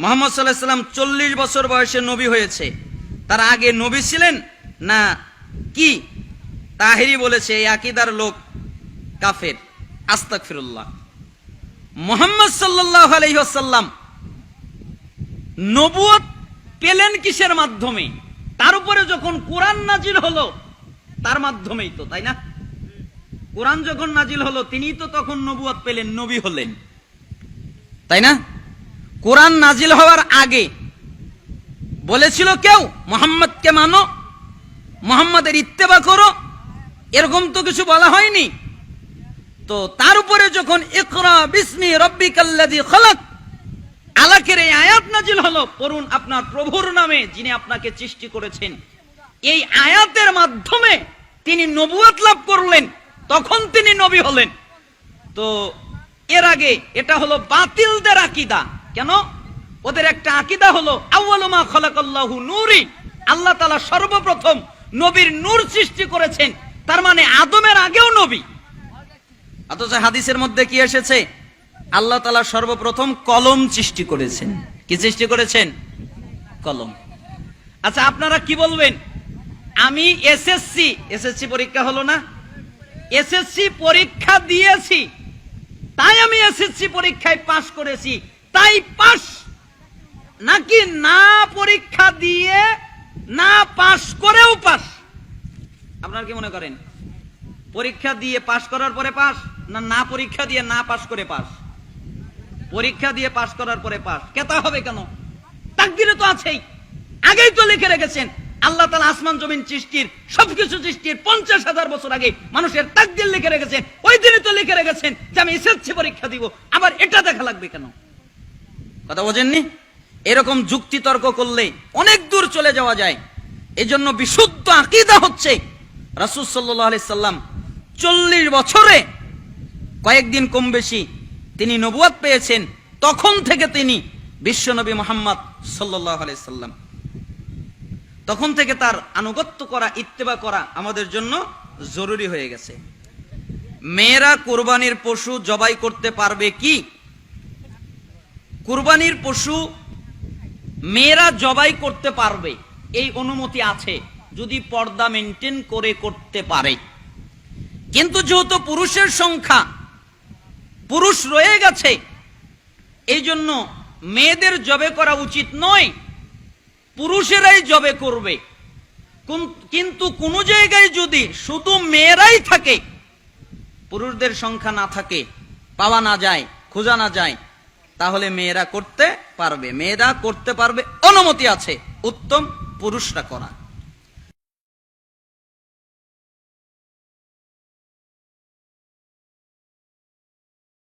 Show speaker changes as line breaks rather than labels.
মুহাম্মদ সাল্লাল্লাহু আলাইহি ওয়াসাল্লাম 40 বছর বয়সে নবী হয়েছে, তার আগে নবী ছিলেন না কি? তাহেরি বলেছে এই আকীদার লোক কাফের। আস্তাগফিরুল্লাহ। মুহাম্মদ সাল্লাল্লাহু আলাইহি ওয়াসাল্লাম নবুয়ত পেলেন কিসের মাধ্যমে? তার উপরে যখন কোরআন নাজিল হলো তার মাধ্যমেই তো, তাই না? কোরআন যখন নাজিল হলো তিনি তো তখন নবুয়ত পেলেন, নবী হলেন, তাই না? কোরআন নাজিল হওয়ার আগে বলেছিল কেউ মুহাম্মদকে মানো, মুহাম্মাদের ইত্তেবা করো, এরকম তো কিছু বলা হয়নি। তো তার উপরে যখন ইকরা বিসমি রাব্বিকাল্লাযী খালাক আলাকের এই আয়াত নাজিল হলো, পড়ুন আপনার প্রভুর নামে যিনি আপনাকে সৃষ্টি করেছেন, এই আয়াতের মাধ্যমে তিনি নবুয়ত লাভ করলেন, তখন তিনি নবী হলেন। তো এর আগে এটা হলো বাতিলদের আকীদা। কেন? ওদের একটা আকীদা হলো আউয়ালু মা খালাকাল্লাহু নূরি, আল্লাহ তাআলা সর্বপ্রথম নবীর নূর সৃষ্টি করেছেন, তার মানে আদমের আগেও নবী। অথচ হাদিসের মধ্যে কি এসেছে? আল্লাহ তাআলা সর্বপ্রথম কলম সৃষ্টি করেছেন। কি সৃষ্টি করেছেন? কলম। আচ্ছা আপনারা কি বলবেন? আমি এসএসসি পরীক্ষা হলো না, এসএসসি পরীক্ষা দিয়েছি, তাই আমি এসএসসি পরীক্ষায় পাশ করেছি, তাই পাশ, নাকি না পরীক্ষা দিয়ে না পাশ করেও পাশ? আপনারা কি মনে করেন? পরীক্ষা দিয়ে পাশ করার পরে পাশ, না না পরীক্ষা দিয়ে না পাশ করে পাশ? পরীক্ষা দিয়ে পাশ করার পরে পাশ। কেতা হবে কেন? তাকদীরে তো আছেই, আগেই তো লিখে রেখেছেন। আল্লাহ তাআলা আসমান জমিন সৃষ্টির, সবকিছু সৃষ্টির 50,000 বছর আগে মানুষের তাকদীর লিখে রেখেছেন। ওই দিনই তো লিখে রেখেছেন যে আমি এসএসসি পরীক্ষা দিব, আবার এটা দেখা লাগবে কেন? কথা বোঝেননি? এরকম যুক্তি তর্ক করলে অনেক দূর চলে যাওয়া যায়। এজন্য বিশুদ্ধ আকীদা হচ্ছে রাসূল সাল্লাল্লাহু আলাইহি সাল্লাম 40 বছরে কয়েকদিন কম বেশি তিনি নবুয়ত পেয়েছেন, তখন থেকে তিনি বিশ্বনবী মুহাম্মদ সাল্লাল্লাহু আলাইহি সাল্লাম, তখন থেকে তার আনুগত্য করা, ইত্তেবা করা আমাদের জন্য জরুরি হয়ে গেছে। মেয়েরা কুরবানির পশু জবাই করতে পারবে কি? কুরবানির পশু মেয়েরা জবাই করতে পারবে, এই অনুমতি আছে যদি পর্দা মেনটেন করে করতে পারে। কিন্তু যেহেতু পুরুষের সংখ্যা, পুরুষ রয়ে গেছে, এই জন্য মেয়েদের জবে করা উচিত নয়, পুরুষেরাই জবে করবে। কিন্তু কোন জায়গায় যদি শুধু মেয়েরাই থাকে, পুরুষদের সংখ্যা না থাকে, পাওয়া না যায়, খোঁজা না যায়, তাহলে মেয়েরা করতে পারবে, মেয়েরা করতে পারবে, অনুমতি আছে। উত্তম পুরুষরা করা।